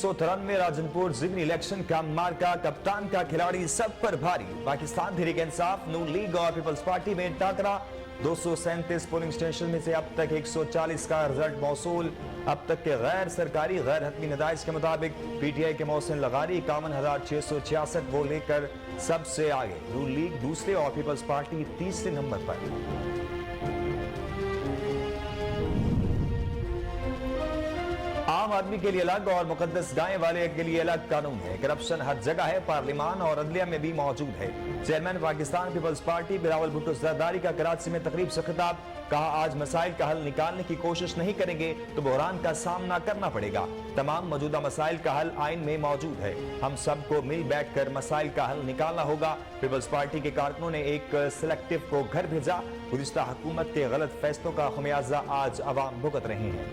193 राजनपुर जिमनी election का मार्का, कप्तान का खिलाड़ी सब पर भारी। पाकिस्तान तहरीक इंसाफ, नून लीग और पीपल्स पार्टी में टाकरा। 237 पोलिंग स्टेशन में से अब तक 140 का रिजल्ट मौसूल। अब तक के गैर सरकारी गैर हतमी नताइज के मुताबिक पीटीआई के मोहसिन लगारी 51,666 वोट लेकर सबसे आगे, नून लीग दूसरे और पीपल्स पार्टी तीसरे नंबर पर। आम आदमी के लिए अलग और मुकद्दस गाय वाले के लिए अलग कानून है। करप्शन हर जगह है, पार्लियामान और अदलिया में भी मौजूद है। Chairman Pakistan Peoples Party Bilawal Bhutto Zardari का कराची में तकरीब से खिताब, कहा आज मसाइल का हल निकालने की कोशिश नहीं करेंगे तो बहरान का सामना करना पड़ेगा। तमाम मौजूदा मसाइल का हल आइन में मौजूद है, हम सबको मिल बैठ कर मसाइल का हल निकालना होगा। पीपल्स पार्टी के कारकुनों ने एक सिलेक्टिव को घर भेजा। गुज़िश्ता हुकूमत के गलत फैसलों का खमियाजा आज अवाम भुगत रहे हैं।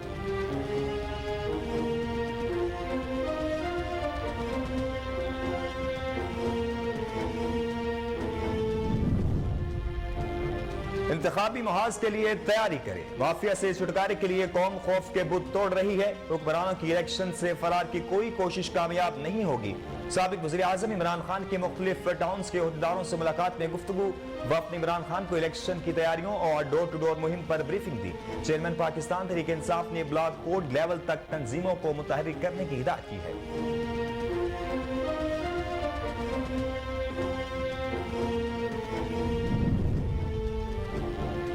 इंतखाबी मुहाज के लिए तैयारी करें। माफिया से छुटकारे के लिए कौम खौफ के बुत तोड़ रही है। हुक्मरानों की इलेक्शन से फरार की कोई कोशिश कामयाब नहीं होगी। साबिक वज़ीर आज़म इमरान खान के मुख्तलिफ टाउन्स के अहदेदारों से मुलाकात में गुफ्तगू। वफ़द ने इमरान खान को इलेक्शन की तैयारियों और डोर टू डोर मुहिम पर ब्रीफिंग दी। चेयरमैन पाकिस्तान तहरीक इंसाफ ने ब्लॉक कोड लेवल तक तंजीमों को मुतहर्रिक करने की हिदायत की है।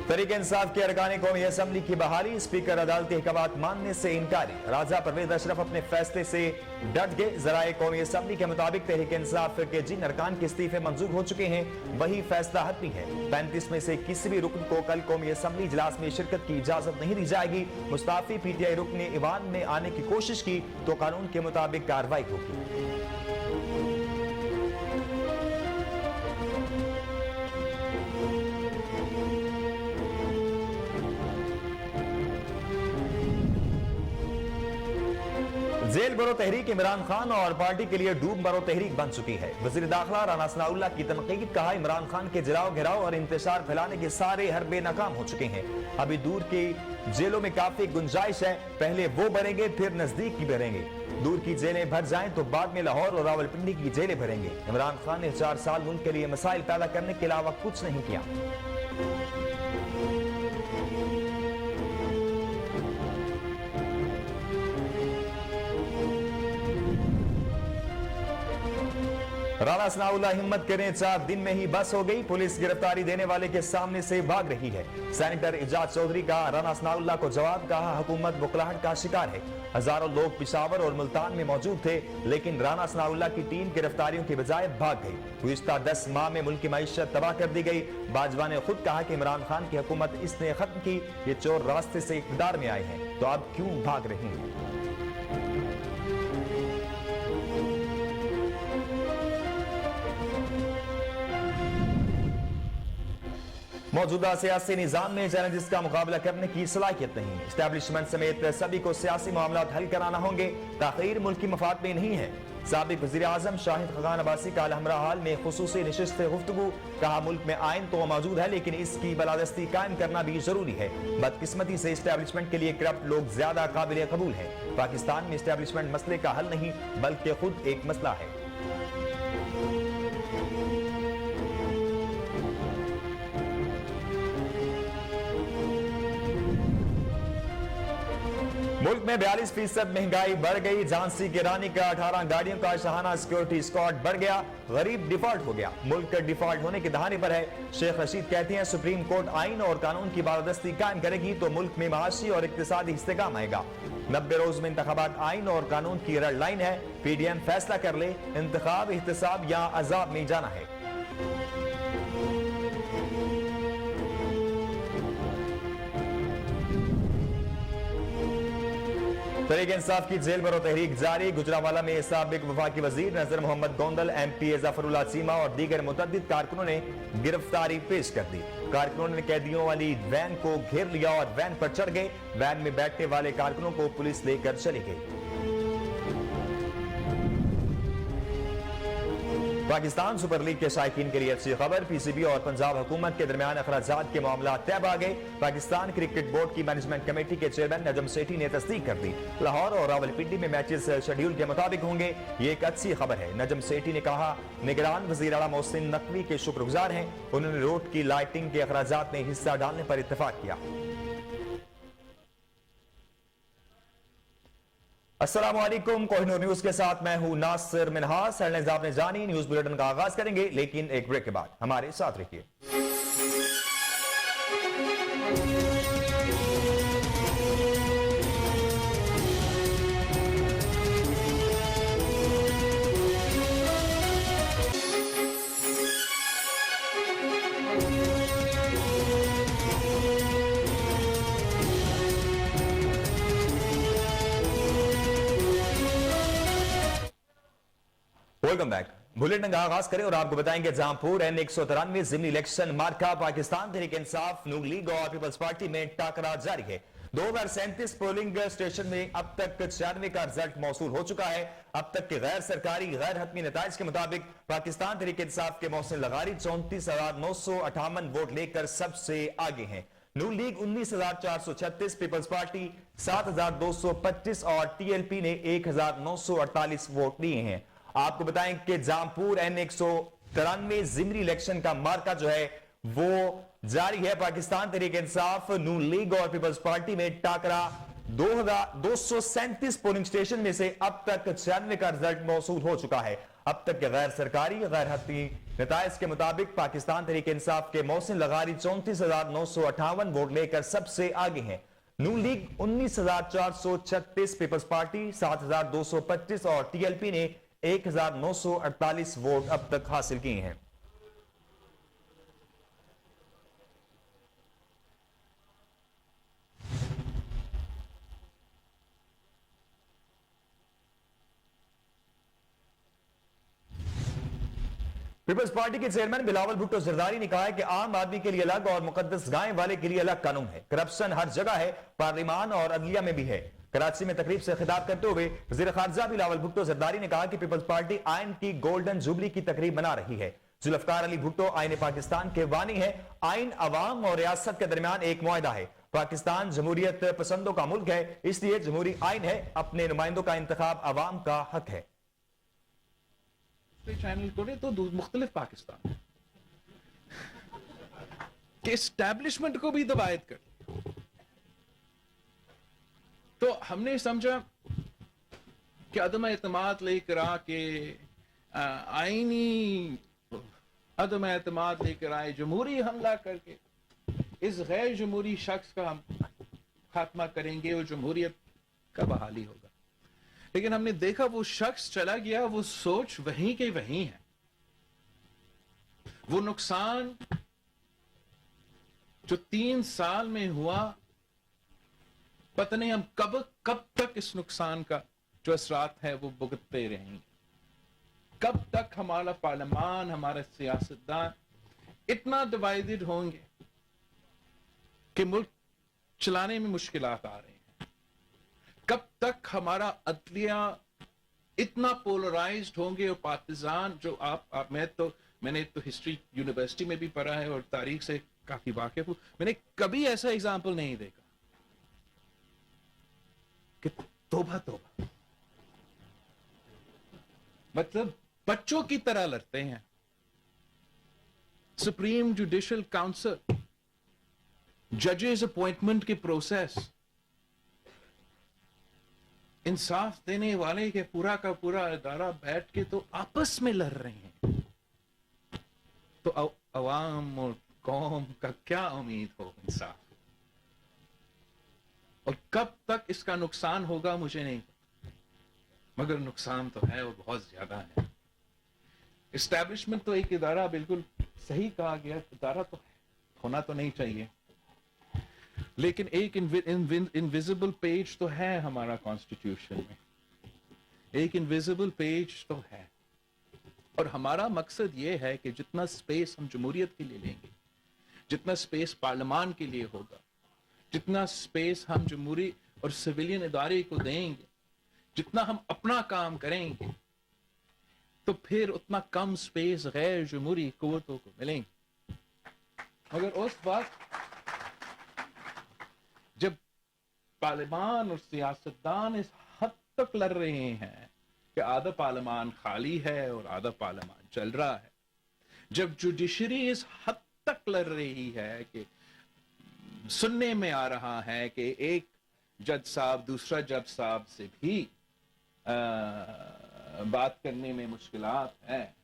तहरीक इंसाफ के अरकान कौमी असम्बली की बहाली, स्पीकर अदालती अहकामात मानने से इनकारी। राजा परवेज अशरफ अपने फैसले से डट गए। ज़राए कौमी असम्बली के मुताबिक तहरीक इंसाफ के जिन अरकान के इस्तीफे मंजूर हो चुके हैं वही फैसला हतमी है। 35 में से किसी भी रुकन को कल कौमी असम्बली इजलास में शिरकत की इजाजत नहीं दी जाएगी। मुस्ताफी पीटीआई रुकन ने ईवान में आने की कोशिश की तो कानून के मुताबिक कार्रवाई होगी। जेल बरो तहरीक इमरान खान और पार्टी के लिए डूब बरो तहरीक बन चुकी है। वज़ीर दाखिला राना सनाउल्लाह की तनकीद, कहा इमरान खान के जलाओ घिराव और इंतशार फैलाने के सारे हरबे नाकाम हो चुके हैं। अभी दूर की जेलों में काफी गुंजाइश है, पहले वो भरेंगे फिर नजदीक की भरेंगे। दूर की जेलें भर जाएं तो बाद में लाहौर और रावलपिंडी की जेलें भरेंगे। इमरान खान ने 4 साल मुल्क के लिए मसाइल पैदा करने के अलावा कुछ नहीं किया। राना सनाउल्लाह हिम्मत करें, 4 दिन में ही बस हो गई। पुलिस गिरफ्तारी देने वाले के सामने से भाग रही है। सेनेटर इजाज चौधरी का राना सनाउल्लाह को जवाब, कहा हुकूमत बुखलाहट का शिकार है। हजारों लोग पिशावर और मुल्तान में मौजूद थे, लेकिन राना सनाउल्लाह की टीम गिरफ्तारियों के बजाय भाग गई। गुज़िश्ता 10 माह में मुल्क की मईशत तबाह कर दी गई। बाजवा ने खुद कहा कि इमरान खान की हुकूमत इसने खत्म की, ये चोर रास्ते से इक़्तिदार में आए हैं तो अब क्यों भाग रही हैं। मौजूदा सियासी निजाम में चैलेंजेस का मुकाबला करने की सलाहियत नहीं। एस्टैब्लिशमेंट समेत सभी को सियासी मामला हल कराना होंगे। ताखीर मुल्क की मफाद में नहीं है। साबिक वज़ीर आज़म शाहिद खगान अब्बासी का अलहमरा हाल में खुसूसी नशिस्त गुफ्तगू, कहा मुल्क में आइन तो मौजूद है लेकिन इसकी बलादस्ती कायम करना भी जरूरी है। बदकिस्मती से एस्टैब्लिशमेंट के लिए करप्ट लोग ज्यादा काबिल कबूल है। पाकिस्तान में एस्टैब्लिशमेंट मसले का हल नहीं बल्कि खुद एक मसला है। मुल्क में 42% महंगाई बढ़ गई। झांसी की रानी का 18 गाड़ियों का शहाना सिक्योरिटी स्क्वाड बढ़ गया। गरीब डिफॉल्ट हो गया। मुल्क डिफॉल्ट होने के दहाने पर है। शेख रशीद कहते हैं सुप्रीम कोर्ट आइन और कानून की बालादस्ती कायम करेगी तो मुल्क में माशी और इक्तिसादी इस्तेकाम आएगा। 90 रोज में इंतखाबात आइन और कानून की रेड लाइन है। पीडीएम फैसला कर ले, इंतखाब एहतसाब या अजाब में जाना है। तहरीक इंसाफ की जेल बरो तहरीक जारी। गुजरावाला में साबिक वफाकी वजीर नजर मोहम्मद गोंदल, MP जफरुल्लाह चीमा और दीगर मुतअद्दिद कारकुनों ने गिरफ्तारी पेश कर दी। कारकुनों ने कैदियों वाली वैन को घेर लिया और वैन पर चढ़ गए। वैन में बैठने वाले कारकुनों को पुलिस लेकर चली गई। पाकिस्तान सुपर लीग के शायकीन के लिए अच्छी खबर, पीसीबी और पंजाब हुकूमत के दरमियान अखराजात के मामला तय आ गए। पाकिस्तान क्रिकेट बोर्ड की मैनेजमेंट कमेटी के चेयरमैन नजम सेठी ने तस्दीक कर दी, लाहौर और रावलपिंडी में मैचेस शेड्यूल के मुताबिक होंगे। ये एक अच्छी खबर है। नजम सेठी ने कहा, निगरान वजीर आला मोहसिन नकवी के शुक्रगुजार हैं। उन्होंने रोड की लाइटिंग के अखराजात में हिस्सा डालने पर इत्तेफाक किया। अस्सलाम वालेकुम, कोहिनूर न्यूज के साथ मैं हूं नासिर मिनहास। हेडलाइंस आपने जानी, न्यूज बुलेटिन का आगाज करेंगे, लेकिन एक ब्रेक के बाद हमारे साथ रखिए। Welcome back. बुलेटिन का आगाज करें और आपको बताएंगे जहांपुर N193 जिमनी इलेक्शन मार्का पाकिस्तान तहरीक इंसाफ, नून लीग और पीपल्स पार्टी में टाकरा जारी है। 2037 पोलिंग स्टेशन में अब तक 96 का रिजल्ट मौसूल हो चुका है। अब तक के गैर सरकारी गैर हतमी नताइज के मुताबिक पाकिस्तान तहरीक इंसाफ के मोहसिन लगारी 34,958 वोट लेकर सबसे आगे हैं। नून लीग 19,436, पीपल्स पार्टी 7,225 और टीएलपी ने 1,948 वोट लिए हैं। आपको बताएं कि जहांपुर N193 जिमनी इलेक्शन का मार्का जो है वो जारी है। पाकिस्तान तहरीक इंसाफ, नून लीग और पीपल्स पार्टी में टाकरा 237 पोलिंग स्टेशन में से अब तक 96 का रिजल्ट मौसूल हो चुका है। अब तक के गैर सरकारी गैर हतमी नताइज के मुताबिक पाकिस्तान तहरीक इंसाफ के मोहसिन लगारी 34,958 वोट लेकर सबसे आगे हैं। नून लीग 19,436, पीपल्स पार्टी 7,225 और टीएलपी ने 1,948 वोट अब तक हासिल किए हैं। पीपल्स पार्टी के चेयरमैन बिलावल भुट्टो जरदारी ने कहा है कि आम आदमी के लिए अलग और मुकद्दस गाय वाले के लिए अलग कानून है। करप्शन हर जगह है, पार्लिमान और अदलिया में भी है। कराची में तकरीब से खिताब करते हुए वज़ीर खारजा बिलावल भुट्टो जरदारी ने कहा कि पीपल्स पार्टी आइन की गोल्डन जुबली की तकरीब मना रही है। जुल्फकार अली भुट्टो आइन पाकिस्तान के वानी है। आइन अवाम और रियासत के दरमियान एक मुआहदा है। पाकिस्तान जमहूरियत पसंदों का मुल्क है, इसलिए जमहूरी आइन है। अपने नुमाइंदों का इंतखाब अवाम का हक है। चैनल करे तो मुख्तलिफ पाकिस्तान के एस्टैब्लिशमेंट को भी दबायत कर, तो हमने समझा कि अदम एतमाद लेकर आके आईनी अदम एतमाद लेकर आए, जमहूरी हमला करके इस गैर जमहूरी शख्स का हम खात्मा करेंगे और जमहूरियत का बहाली होगा। लेकिन हमने देखा वो शख्स चला गया, वो सोच वहीं के वहीं है। वो नुकसान जो 3 साल में हुआ, पता नहीं हम कब तक इस नुकसान का जो असरात है वो भुगतते रहेंगे। कब तक हमारा पार्लियामान, हमारे सियासतदान इतना डिवाइडेड होंगे कि मुल्क चलाने में मुश्किलात आ रही हैं। कब तक हमारा अदलिया इतना पोलराइज्ड होंगे और पार्टिजान, जो मैंने तो हिस्ट्री यूनिवर्सिटी में भी पढ़ा है और तारीख से काफी वाकिफ हूं। मैंने कभी ऐसा एग्जाम्पल नहीं देखा कि तोबा तोबा, मतलब बच्चों की तरह लड़ते हैं। सुप्रीम जुडिशियल काउंसिल, जजेस अपॉइंटमेंट के प्रोसेस, इंसाफ देने वाले के पूरा का पूरा इदारा बैठ के तो आपस में लड़ रहे हैं। तो अवाम और कौम का क्या उम्मीद हो इंसाफ? और कब तक इसका नुकसान होगा मुझे नहीं पता, मगर नुकसान तो है और बहुत ज्यादा है। एस्टैब्लिशमेंट तो एक इदारा, बिल्कुल सही कहा गया, इदारा तो होना तो नहीं चाहिए, लेकिन एक इनविजिबल पेज तो है हमारा कॉन्स्टिट्यूशन में। एक इनविजिबल पेज तो है, और हमारा मकसद ये है कि जितना स्पेस हम जमहूरियत के लिए लेंगे, जितना स्पेस पार्लियामान के लिए होगा, जितना स्पेस हम जमहूरी और सिविलियन इदारे को देंगे, जितना हम अपना काम करेंगे, तो तो फिर उतना कम स्पेस गैर जमहूरी कुव्वतों को मिलेंगे। मगर उस वक्त जब पार्लिमान और सियासतदान इस हद तक लड़ रहे हैं कि आधा पार्लिमान खाली है और आधा पार्लिमान चल रहा है, जब जुडिशरी इस हद तक लड़ रही है कि सुनने में आ रहा है कि एक जज साहब दूसरा जज साहब से भी बात करने में मुश्किलात है,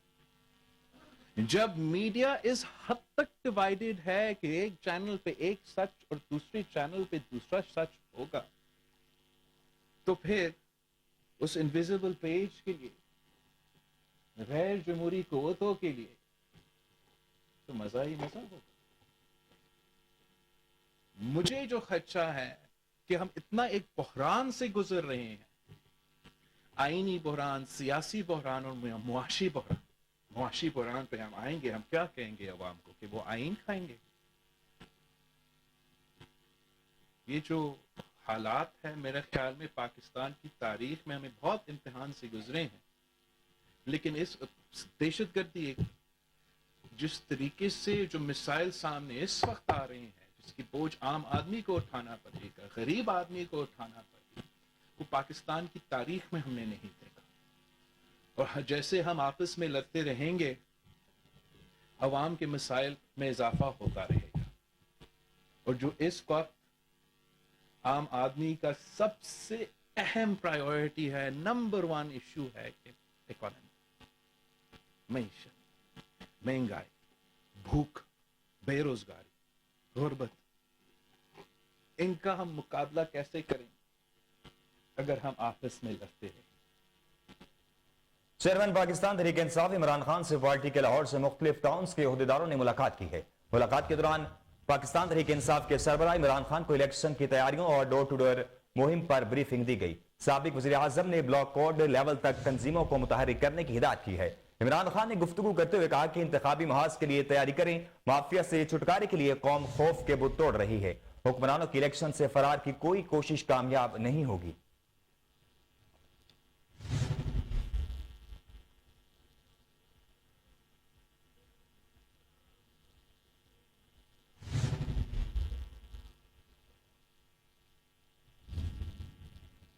जब मीडिया इस हद तक डिवाइडेड है कि एक चैनल पे एक सच और दूसरे चैनल पे दूसरा सच होगा, तो फिर उस इनविजिबल पेज के लिए, गैर जमहूरी कुव्वतों के लिए तो मजा ही मजा होगा। मुझे जो खदशा है कि हम इतना एक बहरान से गुजर रहे हैं, आईनी बहरान, सियासी बहरान और मुआशी बहरान। मुआशी बहरान पे हम आएंगे, हम क्या कहेंगे अवाम को कि वो आईन खाएंगे। ये जो हालात है, मेरे ख्याल में पाकिस्तान की तारीख में हमें बहुत इम्तिहान से गुजरे हैं, लेकिन इस दहशतगर्दी जिस तरीके से जो मिसाइल सामने इस वक्त आ रहे हैं, जिसकी बोझ आम आदमी को उठाना पड़ेगा, गरीब आदमी को उठाना पड़ेगा, वो पाकिस्तान की तारीख में हमने नहीं देखा। और जैसे हम आपस में लड़ते रहेंगे, अवाम के मिसाइल में इजाफा होता रहेगा। और जो इस वक्त आम आदमी का सबसे अहम प्रायोरिटी है, नंबर 1 इश्यू है कि इकोनॉमी, मईशत, महंगाई, भूख, बेरोजगारी, गुर्बत, इनका हम मुकाबला कैसे करें अगर हम आपस में लड़ते रहे। चेयरमैन पाकिस्तान तहरीक इंसाफ इमरान खान से पार्टी के लाहौर से मुख्तलिफ टाउन्स के ओहदेदारों ने मुलाकात की है। मुलाकात के दौरान पाकिस्तान तहरीक इंसाफ के सरबराह इमरान खान को इलेक्शन की तैयारियों और डोर टू डोर मुहिम पर ब्रीफिंग दी गई। साबिक वज़ीर आज़म ने ब्लॉक कोड लेवल तक तंजीमों को मुतहर्रिक करने की हिदायत की है। इमरान खान ने गुफ्तगू करते हुए कहा कि इंतखाबी महाज के लिए तैयारी करें, माफिया से छुटकारे के लिए कौम खौफ के बुत तोड़ रही है। हुक्मरानों की इलेक्शन से फरार की कोई कोशिश कामयाब नहीं होगी।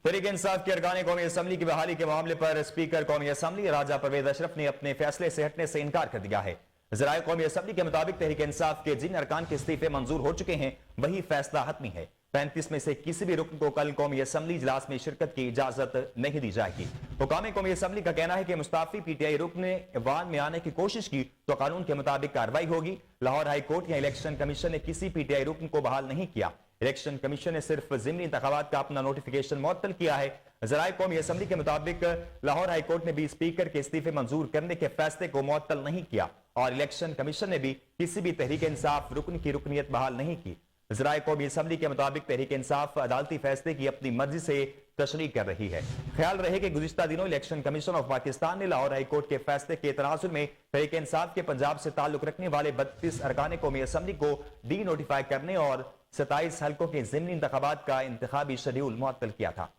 तहरीक इंसाफ के अरकान कौमी असम्बली की बहाली के मामले पर स्पीकर कौमी असम्बली राजा परवेज अशरफ ने अपने फैसले से हटने से इनकार कर दिया है। ज़राए कौमी असम्बली के मुताबिक तहरीक इंसाफ के जिन अरकान के इस्तीफे मंजूर हो चुके हैं, वही फैसला हतमी है। 35 में से किसी भी रुकन को कल कौमी असम्बली इजलास में शिरकत की इजाजत नहीं दी जाएगी। हुकाम कौमी असम्बली का कहना है कि मुस्ताफी PTI रुकन ऐवान में आने की कोशिश की तो कानून के मुताबिक कार्रवाई होगी। लाहौर हाई कोर्ट या इलेक्शन कमीशन ने किसी PTI रुकन को बहाल नहीं किया। इलेक्शन कमीशन ने सिर्फ ज़िमनी इंतखाबात का अपना नोटिफिकेशन मुअत्तल किया है। ज़राए कौमी असम्बली के मुताबिक लाहौर हाई कोर्ट ने भी स्पीकर के इस्तीफे मंजूर करने के फैसले को मुअत्तल नहीं किया और इलेक्शन कमीशन ने भी किसी भी तहरीक इंसाफ रुकन की रुकनीत बहाल नहीं की। ज़राए कौमी असम्बली के मुताबिक तहरीक इंसाफ अदालती फैसले की अपनी मर्जी से तशरीह कर रही है। ख्याल रहे कि गुज़िश्ता दिनों इलेक्शन कमीशन ऑफ पाकिस्तान ने लाहौर हाई कोर्ट के फैसले के तनाजुर में तहरीक इंसाफ के पंजाब से ताल्लुक रखने वाले 32 अरकान कौमी असम्बली को डी नोटिफाई करने और 27 हल्कों के ज़िमनी इंतखाबात का इंतखाबी शेड्यूल मुअत्तल किया था।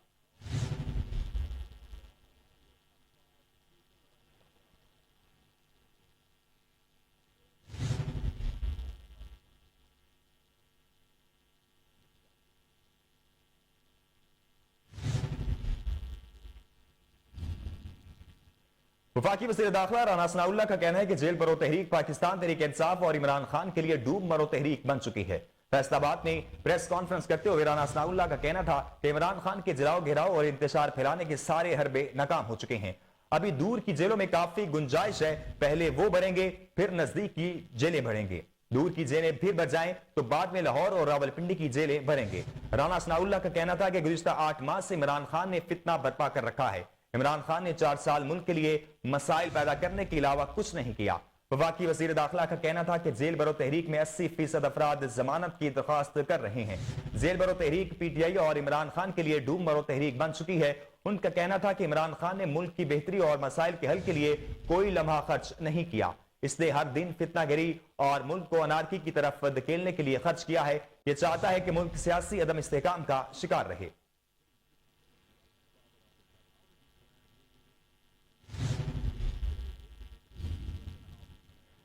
वफाकी वज़ीर दाखिला राना सनाउल्लाह का कहना है कि जेल बरो तहरीक पाकिस्तान तहरीक इंसाफ और इमरान खान के लिए डूब मरो तहरीक बन चुकी है। फैसलाबाद में प्रेस कॉन्फ्रेंस करते हुए राना सनाउल्लाह का कहना था कि इमरान खान के जलाओ घेराव और इंतशार फैलाने के सारे हरबे नाकाम हो चुके हैं। अभी दूर की जेलों में काफी गुंजाइश है, पहले वो भरेंगे फिर नजदीक की जेलें भरेंगे। दूर की जेलें फिर भर जाएं तो बाद में लाहौर और रावलपिंडी की जेलें भरेंगे। राना सनाउल्लाह का कहना था कि गुज़िश्ता 8 माह से इमरान खान ने फितना बर्पा कर रखा है। इमरान खान ने 4 साल मुल्क के लिए मसाइल पैदा करने के अलावा कुछ नहीं किया। वफाकी वज़ीर दाखिला का कहना था कि जेल बरो तहरीक में 80% अफराद जमानत की दरख्वास्त कर रहे हैं। जेल बरो तहरीक PTI और इमरान खान के लिए डूब मरो तहरीक बन चुकी है। उनका कहना था कि इमरान खान ने मुल्क की बेहतरी और मसाइल के हल के लिए कोई लम्हा खर्च नहीं किया, इसलिए हर दिन फितनागिरी और मुल्क को अनारकी की तरफ धकेलने के लिए खर्च किया है। यह चाहता है कि मुल्क सियासी अदम इस्तेहकाम का शिकार रहे।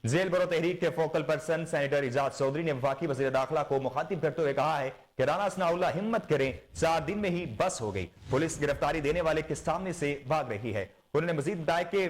जेल बरो तहरीक के focal person senator Ijaz Chaudhry ने वफाकी वज़ीर दाखिला को मुखातिब करते हुए कहा है कि राना सनाउल्लाह हिम्मत करें, 4 दिन में ही बस हो गई, पुलिस गिरफ्तारी देने वाले के सामने से भाग रही है। उन्होंने मजीद बताया कि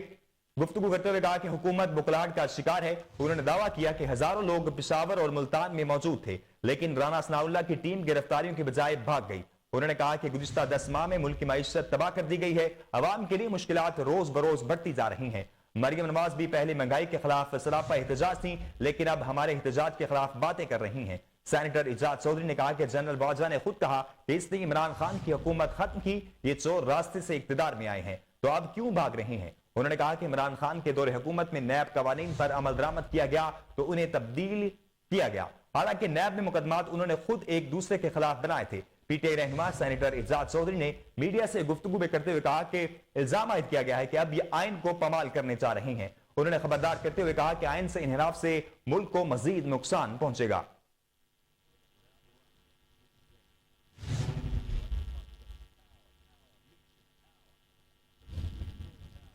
गुफ्तगू करते हुए कहा कि हुकूमत बुखलाहट का शिकार है। उन्होंने दावा किया कि हजारों लोग पेशावर और मुल्तान में मौजूद थे, लेकिन राना सनाउल्लाह की टीम गिरफ्तारियों के बजाय भाग गई। उन्होंने कहा कि गुज़िश्ता 10 माह में मुल्क की मईशत तबाह कर दी गई है, अवाम के लिए मुश्किलात रोज बरोज बढ़ती जा रही हैं। मरियम नवाज भी पहले महंगाई के खिलाफ सरापा एहतजाज थी, लेकिन अब हमारे एहतजाज के खिलाफ बातें कर रही हैं। सेनेटर इजाज चौधरी ने कहा कि जनरल बाजवा ने खुद कहा कि इसने इमरान खान की हुकूमत खत्म की, ये चोर रास्ते से इक्तदार में आए हैं, तो अब क्यों भाग रहे हैं। उन्होंने कहा कि इमरान खान के दौरे हुकूमत में नैब कवानीन पर अमल दरामद किया गया तो उन्हें तब्दील किया गया, हालांकि नैब में मुकदमात उन्होंने खुद एक दूसरे के खिलाफ बनाए थे। पीटीआई रहनुमा सेनेटर इजाज चौधरी ने मीडिया से गुफ्तगू में करते हुए कहा कि इल्जाम आयद किया गया है कि अब ये आइन को पमाल करने जा रही हैं। उन्होंने खबरदार करते हुए कहा कि आइन से इन्हिराफ से मुल्क को मजीद नुकसान पहुंचेगा।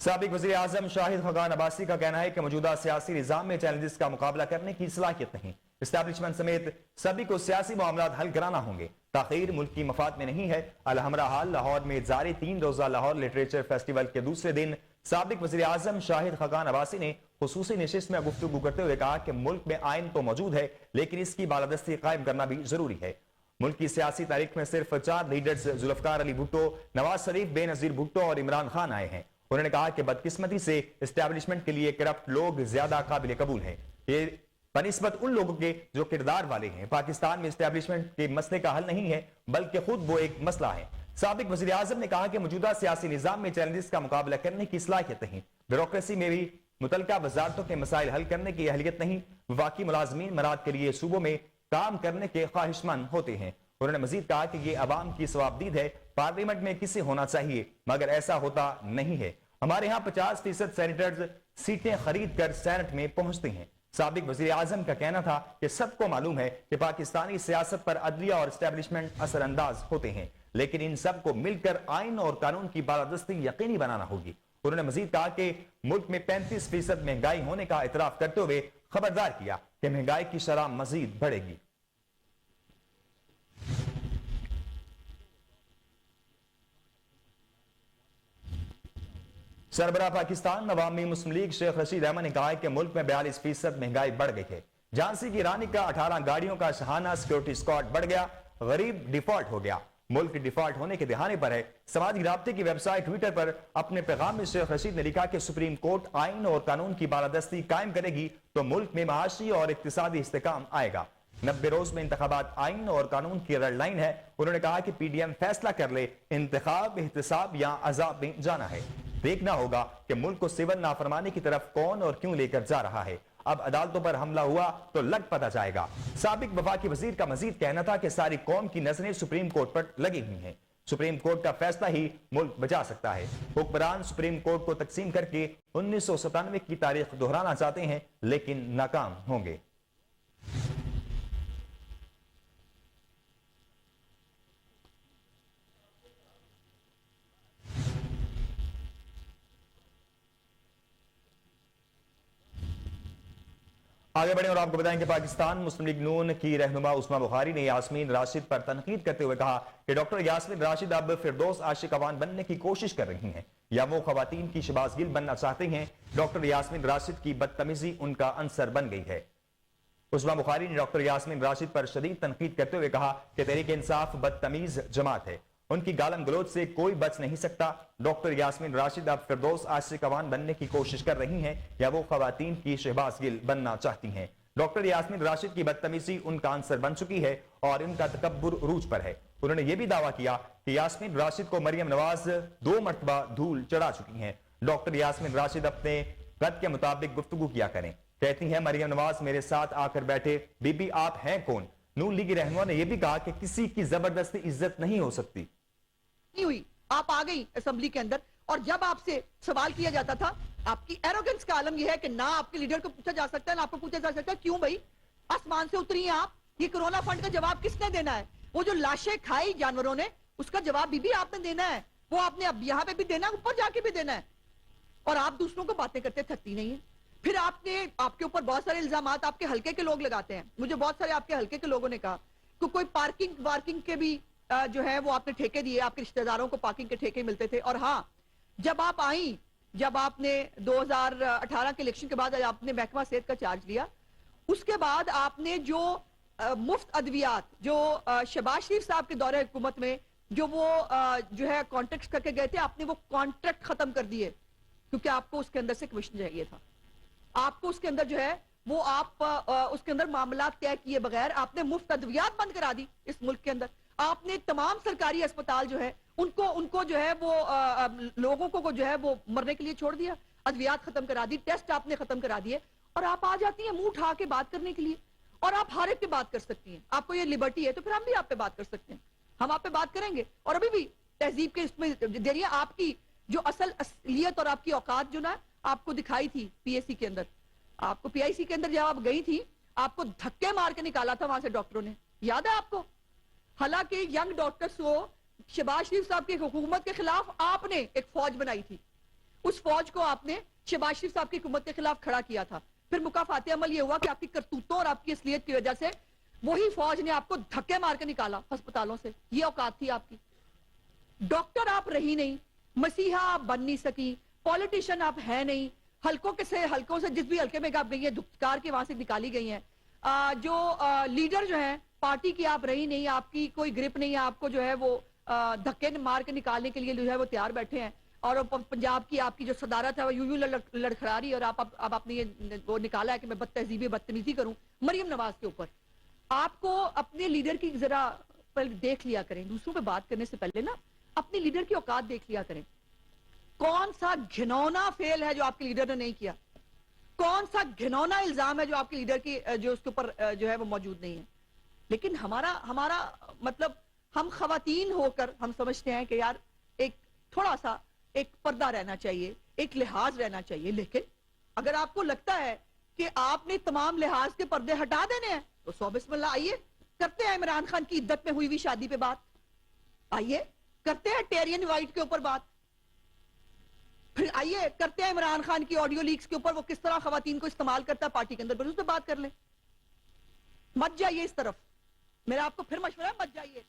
साबिक वज़ीर आज़म शाहिद खगान अब्बासी का कहना है कि मौजूदा सियासी निज़ाम में चैलेंजेस का मुकाबला करने की सलाहियत नहीं। एस्टैब्लिशमेंट समेत सभी को सियासी मामलात हल कराना होंगे, ताखीर मुल्क की मफाद में नहीं है। अलहमरा हाल लाहौर में जारी 3 रोजा लाहौर लिटरेचर फेस्टिवल के दूसरे दिन साबिक वज़ीर आज़म शाहिद खगान अब्बासी ने खुसूसी नशिस्त में गुफ्तगू करते हुए कहा कि मुल्क में आइन तो मौजूद है, लेकिन इसकी बालादस्ती कायम करना भी जरूरी है। मुल्क की सियासी तारीख में सिर्फ 4 लीडर्स जुल्फकार अली भुट्टो, नवाज शरीफ, बेनजीर भुट्टो और इमरान खान आए हैं। उन्होंने कहा कि बदकिस्मती से एस्टैब्लिशमेंट के लिए करप्ट लोग ज्यादा काबिल कबूल हैं, ये बनिस्बत उन लोगों के जो किरदार वाले हैं। पाकिस्तान में एस्टैब्लिशमेंट के मसले का हल नहीं है, बल्कि खुद वो एक मसला है। साबिक वज़ीर आज़म ने कहा कि मौजूदा सियासी निज़ाम में चैलेंजेस का मुकाबला करने की सलाहियत नहीं, ब्यूरोक्रेसी में भी मुतल्लिका वजारतों के मसाइल हल करने की अहलियत नहीं। वफाकी मुलाजमीन मराद के लिए सूबों में काम करने के ख्वाहिशमंद होते हैं। उन्होंने मजीद कहा कि यह अवाम की सवाबदीद है, पार्लियामेंट में किसे होना चाहिए, मगर ऐसा होता नहीं है। हमारे यहाँ 50% सेनेटर्स सीटें खरीद कर सेनेट में पहुंचते हैं। साबिक वज़ीर आज़म का कहना था कि सबको मालूम है कि पाकिस्तानी सियासत पर अदलिया और एस्टैब्लिशमेंट असरअंदाज होते हैं, लेकिन इन सबको मिलकर आइन और कानून की बालादस्ती यकीनी बनाना होगी। उन्होंने मजीद कहा कि मुल्क में 35% महंगाई होने का इतराफ करते हुए खबरदार किया कि महंगाई की शरह मजीद बढ़ेगी। सरबराह पाकिस्तान अवामी मुस्लिम लीग शेख रशीद अहमद ने कहा है कि मुल्क में 42% महंगाई बढ़ गई है। झांसी की रानी का 18 गाड़ियों का शहाना सिक्योरिटी स्क्वाड बढ़ गया, गरीब डिफॉल्ट हो गया। मुल्क डिफॉल्ट होने के दहाने पर है। समाजी राब्ते की वेबसाइट ट्विटर पर अपने पैगाम में शेख रशीद ने लिखा कि सुप्रीम कोर्ट आइन और कानून की बालादस्ती कायम करेगी तो मुल्क में माशी और इक्तिसादी इस्तेकाम आएगा। 90 रोज में इंतखाबात आइन और कानून की रेड लाइन है। उन्होंने कहा कि पीडीएम फैसला कर ले, इंतखाब, एहतसाब या अजाब में जाना है। देखना होगा कि मुल्क को सिविल नाफरमानी की तरफ कौन और क्यों लेकर जा रहा है। अब अदालतों पर हमला हुआ तो लग पता जाएगा। साबिक वफाकी वजीर का मजीद कहना था कि सारी कौम की नजरें सुप्रीम कोर्ट पर लगी हुई हैं। सुप्रीम कोर्ट का फैसला ही मुल्क बचा सकता है। हुक्मरान सुप्रीम कोर्ट को तकसीम करके 1997 की तारीख दोहराना चाहते हैं, लेकिन नाकाम होंगे। आगे बढ़े और आपको बताएं कि पाकिस्तान मुस्लिम लीग नून की रहनुमा उस्मा बुखारी ने यास्मीन राशिद पर तनकीद करते हुए कहा कि डॉक्टर यास्मीन राशिद अब फिरदौस आशिक अवान बनने की कोशिश कर रही हैं या वो खवातीन की शहबाज गिल बनना चाहती हैं। डॉक्टर यास्मीन राशिद की बदतमीजी उनका अंसर बन गई है। उस्मा बुखारी ने डॉक्टर यास्मीन राशिद पर शदीद तनकीद करते हुए कहा कि तहरीक इंसाफ बदतमीज जमात है, उनकी गालम गलोच से कोई बच नहीं सकता। डॉक्टर यास्मीन राशिद अब फिरदौस आशिक अवान बनने की कोशिश कर रही हैं या वो खवातीन की शहबाज गिल बनना चाहती हैं। डॉक्टर यास्मीन राशिद की बदतमीजी उनका आंसर बन चुकी है और इनका तकब्बुर उरूज पर है। उन्होंने ये भी दावा किया कि यास्मीन राशिद को मरियम नवाज 2 मरतबा धूल चढ़ा चुकी हैं। डॉक्टर यास्मीन राशिद अपने कद के मुताबिक गुफ्तगू किया करें। कहती हैं मरियम नवाज मेरे साथ आकर बैठे, बीबी आप हैं कौन। नून लीगी रहनुमा ने यह भी कहा कि किसी की जबरदस्ती इज्जत नहीं हो सकती। नहीं हुई, आप आ गई असेंबली के अंदर और जब आपसे सवाल किया जाता था, आपकी एरोगेंस का आलम यह है कि ना आपके लीडर को पूछा जा सकता है ना आपको पूछा जा सकता है। क्यों भाई, आसमान से उतरी हैं आप, ये कोरोना फंड का जवाब किसने देना है? वो जो लाशें खाई जानवरों ने, उसका जवाब भी आपने देना है। वो आपने अब यहाँ पे भी देना है, ऊपर जाके भी देना है। और आप दूसरों को बातें करते थकती नहीं है। फिर आपके ऊपर बहुत सारे इल्जामात आपके हल्के के लोग लगाते हैं। मुझे बहुत सारे आपके हल्के के लोगों ने कहा कि कोई पार्किंग के भी जो है वो आपने ठेके दिए, आपके रिश्तेदारों को पार्किंग के ठेके मिलते थे। और हाँ, जब आप आई, जब आपने 2018 के इलेक्शन के बाद आपने महकमा सेहत का चार्ज लिया, उसके बाद आपने जो मुफ्त अद्वियात जो शहबाज शरीफ साहब के दौरे हुकूमत में जो वो जो है कॉन्ट्रैक्ट करके गए थे, आपने वो कॉन्ट्रैक्ट खत्म कर दिए, क्योंकि आपको उसके अंदर से कमीशन चाहिए था। आपको उसके अंदर जो है वो आप उसके अंदर मामला तय किए बगैर आपने मुफ्त अद्वियात बंद करा दी इस मुल्क के अंदर। आपने तमाम सरकारी अस्पताल जो है उनको जो है वो लोगों को जो है वो मरने के लिए छोड़ दिया, अद्वियात खत्म करा दी, टेस्ट आपने खत्म करा दिए, और आप आ जाती हैं मुंह उठा के बात करने के लिए। और आप हर एक पे बात कर सकती हैं, आपको ये लिबर्टी है तो फिर हम भी आप पे बात कर सकते हैं, हम आप पे बात करेंगे। और अभी भी तहजीब के इसमें दे रही है, आपकी जो असलियत और आपकी औकात जो ना आपको दिखाई थी पीएससी के अंदर, आपको पीआईसी के अंदर जब आप गई थी, आपको धक्के मार के निकाला था वहां से डॉक्टरों ने, याद है आपको? हालांकि यंग डॉक्टर्स को शहबाज शरीफ साहब की हुकूमत के खिलाफ आपने एक फौज बनाई थी, उस फौज को आपने शहबाज शरीफ साहब की हुकूमत के खिलाफ खड़ा किया था। फिर मुकाफाते अमल ये हुआ कि आपकी करतूतों और आपकी असलियत की वजह से वही फौज ने आपको धक्के मार के निकाला अस्पतालों से। ये औकात थी आपकी। डॉक्टर आप रही नहीं, मसीहा आप बन नहीं सकी, पॉलिटिशियन आप है नहीं, हल्कों से जिस भी हल्के में आप गई है दुखकार के वहां से निकाली गई हैं, जो लीडर जो है पार्टी की आप रही नहीं, आपकी कोई ग्रिप नहीं है, आपको जो है वो धक्के मार के निकालने के लिए जो है वो तैयार बैठे हैं। और पंजाब की आपकी जो सदारत है वो यूं लड़खड़ा रही है, और अब आपने ये वो निकाला है कि मैं बदतमीजी करूं मरियम नवाज के ऊपर। आपको अपने लीडर की जरा पहले देख लिया करें, दूसरों पे बात करने से पहले ना अपने लीडर की औकात देख लिया करें। कौन सा घिनौना फेल है जो आपके लीडर ने नहीं किया, कौन सा घिनौना इल्जाम है जो आपके लीडर की जो उसके ऊपर जो है वो मौजूद नहीं है। लेकिन हमारा मतलब हम खवातीन होकर हम समझते हैं कि यार एक थोड़ा सा एक पर्दा रहना चाहिए, एक लिहाज रहना चाहिए। लेकिन अगर आपको लगता है कि आपने तमाम लिहाज के पर्दे हटा देने हैं तो सौ बिस्मिल्लाह, आइए करते हैं इमरान खान की इद्दत में हुई हुई शादी पे बात, आइए करते हैं टेरियन वाइट के ऊपर बात, फिर आइए करते हैं इमरान खान की ऑडियो लीक्स के ऊपर वो किस तरह खवातीन को इस्तेमाल करता है पार्टी के अंदर, उस पर बात कर लें। मत जाइए इस तरफ, मेरा आपको फिर मशवरा है, मत जाइए।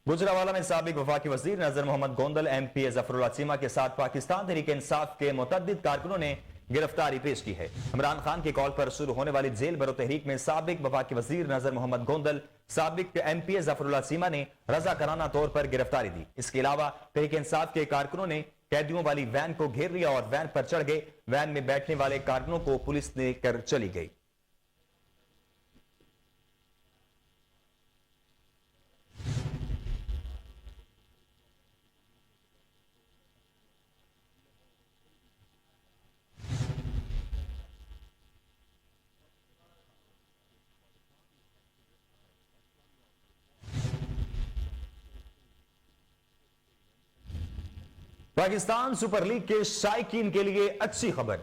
गुजरावाला में साबिक वफाकी वजीर नजर मोहम्मद गोंदल MP जफरुल्लाह चीमा के साथ पाकिस्तान तहरीक इंसाफ के मुतअद्दिद कारकुनों ने गिरफ्तारी पेश की है। इमरान खान के कॉल पर शुरू होने वाली जेल बरो तहरीक में साबिक वफाकी वजीर नजर मोहम्मद गोंदल, साबिक MP जफरुल्लाह चीमा ने रजाकाराना तौर पर गिरफ्तारी दी। इसके अलावा तहरीक इंसाफ के कारकुनों ने कैदियों वाली वैन को घेर लिया और वैन पर चढ़ गए। वैन में बैठने वाले कारकुनों को पुलिस ने कर चली गई। पाकिस्तान सुपर लीग के शायकीन के लिए अच्छी खबर।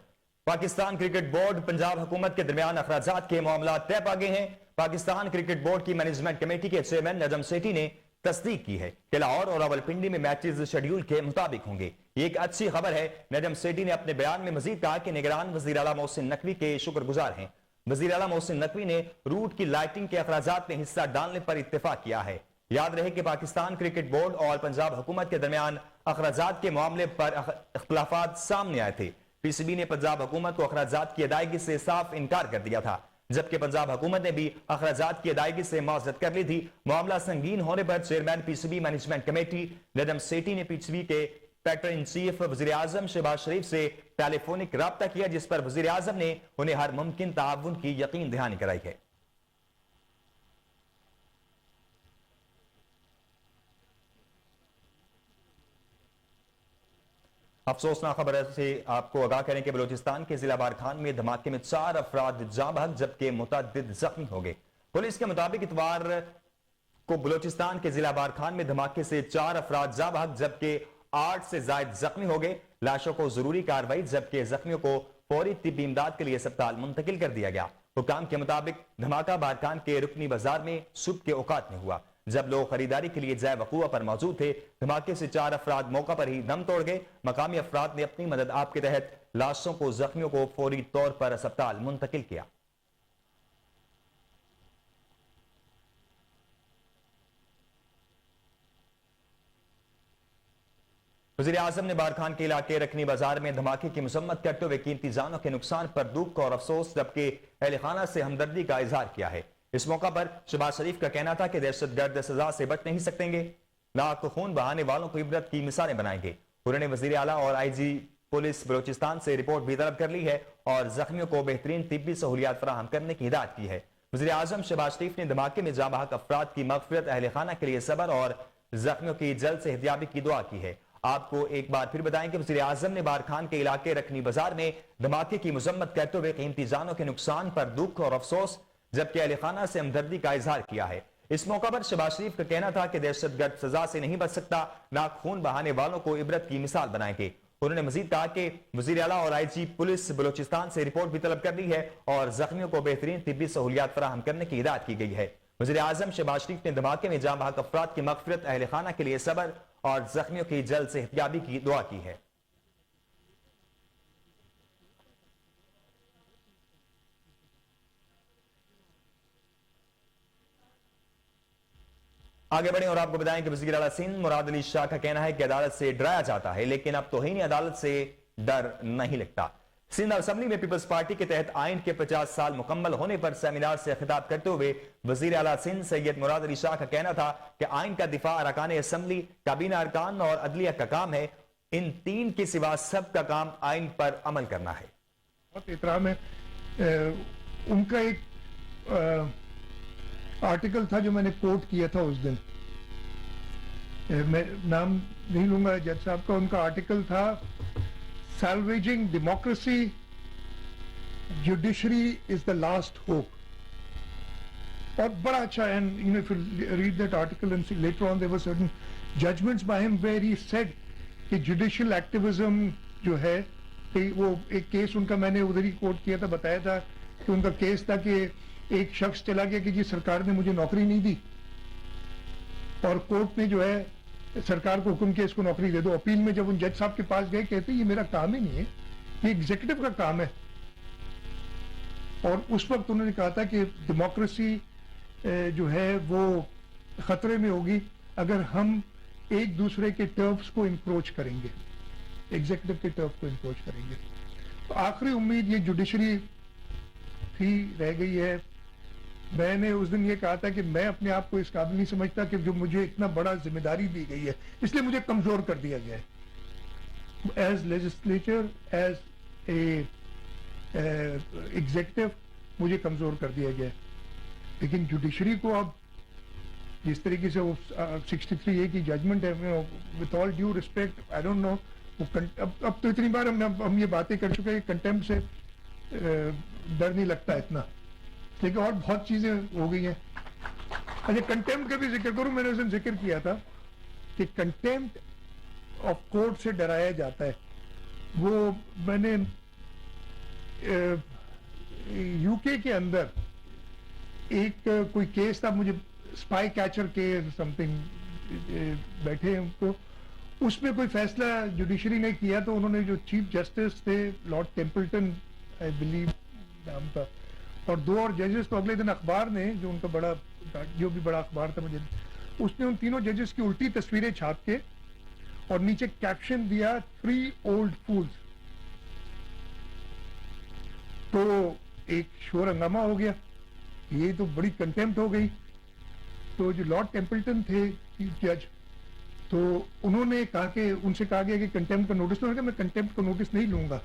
पाकिस्तान क्रिकेट बोर्ड पंजाब हुकूमत के दरमियान अखराजात के मामला तय पा गए हैं। पाकिस्तान क्रिकेट बोर्ड की मैनेजमेंट कमेटी के चेयरमैन नजम सेठी ने तस्दीक की है कि लाहौर और रावलपिंडी में मैचेस शेड्यूल के मुताबिक होंगे। ये एक अच्छी खबर है। नजम सेठी ने अपने बयान में मजीद कहा कि निगरान वजीर आला मोहसिन नकवी के शुक्रगुजार हैं। वजीर आला मोहसिन नकवी ने रूट की लाइटिंग के अखराजात में हिस्सा डालने पर इत्तेफाक किया है। याद रहे कि पाकिस्तान क्रिकेट बोर्ड और पंजाब हुकूमत के दरमियान अखराजात के मामले पर इख्तलाफात सामने आए थे। PCB ने पंजाब हुकूमत को अखराजात की अदायगी से साफ इनकार कर दिया था, जबकि पंजाब हुकूमत ने भी अखराजात की अदायगी से माजरत कर ली थी। मामला संगीन होने पर chairman PCB management committee Najam Sethi ने PCB के सेक्रेटरी इन चीफ वजीर आजम शहबाज शरीफ से टेलीफोनिक राब्ता किया, जिस पर वजीर आजम ने उन्हें हर मुमकिन ताउन की यकीन दहानी कराई है। अफसोसनाक खबर से आपको आगाह करें कि बलूचिस्तान के जिला बारखान में धमाके में 4 अफराद जाँ बहक जबकि मुतअद्दिद जख्मी हो गए। पुलिस के मुताबिक इतवार को बलूचिस्तान के जिला बारखान में धमाके से 4 अफराद जाँ बहक जबकि 8 से ज्यादा जख्मी हो गए। लाशों को जरूरी कार्रवाई जबकि जख्मियों को फौरी तिब्बी इमदाद के लिए अस्पताल मुंतकिल कर दिया गया। हुकाम के मुताबिक धमाका बारखान के रुकनी बाजार में सुबह के औकात में हुआ। जब लोग खरीदारी के लिए जय वकूआ पर मौजूद थे। धमाके से 4 अफराद मौका पर ही दम तोड़ गए। मकामी अफराद ने अपनी मदद आप के तहत लाशों को, जख्मियों को फौरी तौर पर अस्पताल मुंतकिल किया। वज़ीर आज़म ने बारखान के इलाके रखनी बाजार में धमाके की मसम्मत करते हुए कीमती जानों के नुकसान पर दुख और अफसोस जबकि अहले खाना से हमदर्दी का इजहार किया है। इस मौका पर शहबाज शरीफ का कहना था कि दहशतगर्द सजा से बच नहीं सकेंगे, नाक खून बहाने वालों को इबरत की मिसालें बनाएंगे। उन्होंने वज़ीर आला और IG पुलिस बलोचिस्तान से रिपोर्ट भी तलब कर ली है और जख्मियों को बेहतरीन तिब्बी सहूलियात फराहम करने की हिदायत की है। वज़ीर आज़म शहबाज शरीफ ने धमाके में जाँ बहक अफराद की मग़फ़िरत, अहले खाना के लिए सब्र और जख्मियों की जल्द से एहतियाबी की दुआ की है। आपको एक बार फिर बताएं कि वज़ीर आज़म ने बारखान के इलाके रखनी बाजार में धमाके की मजम्मत करते हुए कीमती जानों के नुकसान पर दुख और अफसोस जबकि अहले खाना से हमदर्दी का इजहार किया है। इस मौका पर शहबाज शरीफ का कहना था कि दहशतगर्द सजा से नहीं बच सकता, ना खून बहाने वालों को इबरत की मिसाल बनाएंगे। उन्होंने मजीद कहा कि वज़ीर आला और IG पुलिस बलोचिस्तान से रिपोर्ट भी तलब कर ली है और जख्मियों को बेहतरीन तिब्बी सहूलियात फराहम करने की हिदायत की गई है। वज़ीर आज़म शहबाज शरीफ ने धमाके में जाँ बहक अफराद की मग़फ़िरत, अहले खाना के लिए सब्र और जख्मियों की जल्द से एहतियाबी की दुआ की है। आगे बढ़े और आपको बताएं कि वज़ीर आला सिंध मुराद अली शाह का कहना है कि अदालत से डराया जाता है लेकिन अब तौहीन अदालत से डर नहीं लगता। सिंध असेंबली में पीपल्स पार्टी के तहत आइन के 50 साल मुकम्मल होने पर सेमिनार से खिताब करते हुए वज़ीर आला सिंध सैयद मुराद अली शाह का कहना था कि आइन का दिफा अरकान असेंबली, काबीना अरकान और अदलिया का काम है। इन तीन के सिवा सबका काम आइन पर अमल करना है। बहुत एहतराम है। उनका एक आर्टिकल था जो मैंने कोट किया था उस दिन, मैं नाम नहीं लूंगा जज साहब का। उनका आर्टिकल था Salvaging democracy, judiciary is the last hope. और बड़ा अच्छा, and you know, if you read that article and see later on there were certain judgments by him where he said कि judicial activism जो है, वो एक case उनका मैंने उधर ही कोट किया था, बताया था कि उनका केस था कि एक शख्स चला गया कि जी सरकार ने मुझे नौकरी नहीं दी और कोर्ट ने जो है सरकार को हुक्म किया इसको नौकरी दे दो। अपील में जब उन जज साहब के पास गए, कहते ये मेरा काम ही नहीं है, ये एग्जीक्यूटिव का काम है। और उस वक्त उन्होंने कहा था कि डेमोक्रेसी जो है वो खतरे में होगी अगर हम एक दूसरे के टर्फ्स को इंक्रोच करेंगे, एग्जीक्यूटिव के टर्फ को इंक्रोच करेंगे। तो आखिरी उम्मीद ये जुडिशरी थी, रह गई है। मैंने उस दिन ये कहा था कि मैं अपने आप को इस काबिल नहीं समझता कि जो मुझे इतना बड़ा जिम्मेदारी दी गई है, इसलिए मुझे कमजोर कर दिया गया है। As legislature, as a executive मुझे कमजोर कर दिया गया है। लेकिन जुडिशरी को अब जिस तरीके से वो 63A की जजमेंट है, with all due respect, I don't know, अब तो इतनी बार हम ये बातें कर चुके हैं, कंटेम्प्ट से डर नहीं लगता इतना, लेकिन और बहुत चीजें हो गई हैं। अच्छा, कंटेम्प्ट का भी जिक्र करूं, मैंने उस दिन जिक्र किया था कि कंटेम्प्ट ऑफ कोर्ट से डराया जाता है। वो मैंने यूके के अंदर एक कोई केस था, मुझे स्पाई कैचर के समथिंग बैठे उनको, उसमें कोई फैसला जुडिशरी ने किया तो उन्होंने, जो चीफ जस्टिस थे लॉर्ड टेम्पल्टन आई बिलीव नाम था, और 2 और जजेस को अगले दिन अखबार ने, जो उनका बड़ा, जो भी बड़ा अखबार था मुझे, उसने उन तीनों जजेस की उल्टी तस्वीरें छाप के और नीचे कैप्शन दिया 3 ओल्ड फूल्स। तो एक शोर हंगामा हो गया, ये तो बड़ी कंटेम्प्ट हो गई। तो जो लॉर्ड टेम्पल्टन थे चीफ जज, तो उन्होंने कहा कि, उनसे कहा गया कि कंटेम्प्ट का नोटिस, उन्होंने कहा मैं कंटेम्प्ट का नोटिस नहीं लूंगा,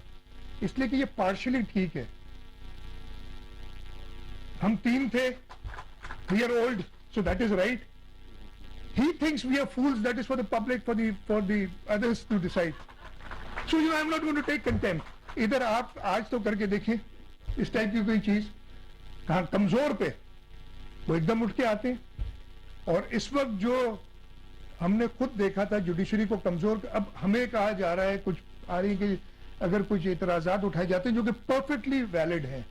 इसलिए कि ये पार्शियली ठीक है। हम 3 थे, we are old, so that is right. He thinks we are fools, that is for the public, for the others to decide. So you know, I am not going to take contempt. इधर आप आज तो करके देखें इस type की कोई चीज, कहाँ कमजोर पे वो एकदम उठ के आते हैं। और इस वक्त जो हमने खुद देखा था जुडिशरी को कमजोर, अब हमें कहा जा रहा है, कुछ आ रही है कि अगर कुछ एतराजात उठाए जाते हैं जो कि परफेक्टली वैलिड हैं,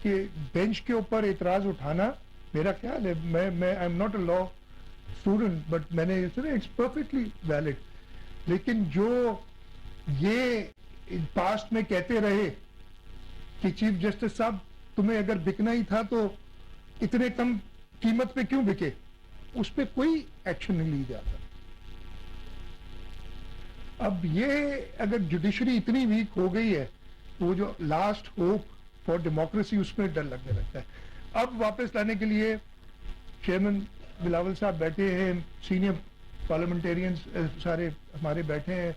कि बेंच के ऊपर एतराज उठाना, मेरा ख्याल है, मैं I am not a law student, but मैंने इट्स परफेक्टली वैलिड। लेकिन जो ये पास्ट में कहते रहे कि चीफ जस्टिस साहब तुम्हें अगर बिकना ही था तो इतने कम कीमत पे क्यों बिके, उस पर कोई एक्शन नहीं लिया जाता। अब ये अगर जुडिशरी इतनी वीक हो गई है, वो जो लास्ट होप फॉर डेमोक्रेसी, उसमें डर लगने लगता है। अब वापस लाने के लिए चेयरमैन बिलावल साहब बैठे हैं, सीनियर पार्लियामेंटेरियंस सारे हमारे बैठे हैं।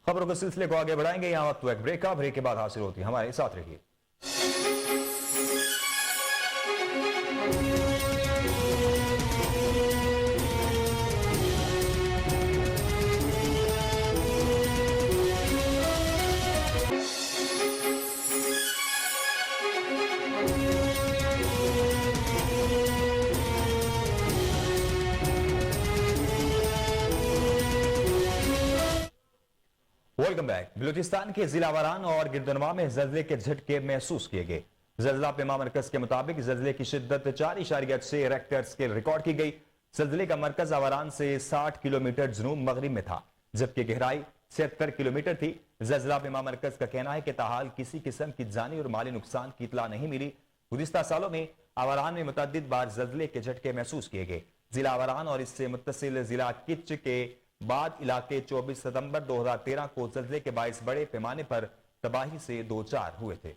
खबरों के सिलसिले को आगे बढ़ाएंगे। यहां वक्त एक ब्रेक का, ब्रेक के बाद हासिल होती है, हमारे साथ रहिए। Welcome back. बलूचिस्तान के जिला वारान और गिरदुनमा में जल्जले के झटके महसूस किए गए। जल्जला पेमा मरकज के मुताबिक जल्जले की शिद्दत 4.6 रेक्टर स्केल रिकॉर्ड की गई। जल्जले का मरकज आवारान से 60 किलोमीटर जनूब मगरिब में था, जबकि गहराई 76 किलोमीटर थी। जल्जला पेमा मरकज का कहना है कि ताहाल किसी किस्म की जानी और माली नुकसान की इतला नहीं मिली। गुज़िश्ता सालों में आवारान में मुतअद्दिद बार जल्जले के झटके महसूस किए गए। जिला आवारान और इससे मुत्तसिल जिला किच के बाद इलाके 24 सितंबर 2013 को जल्जले के बाइस बड़े पैमाने पर तबाही से दो चार हुए थे।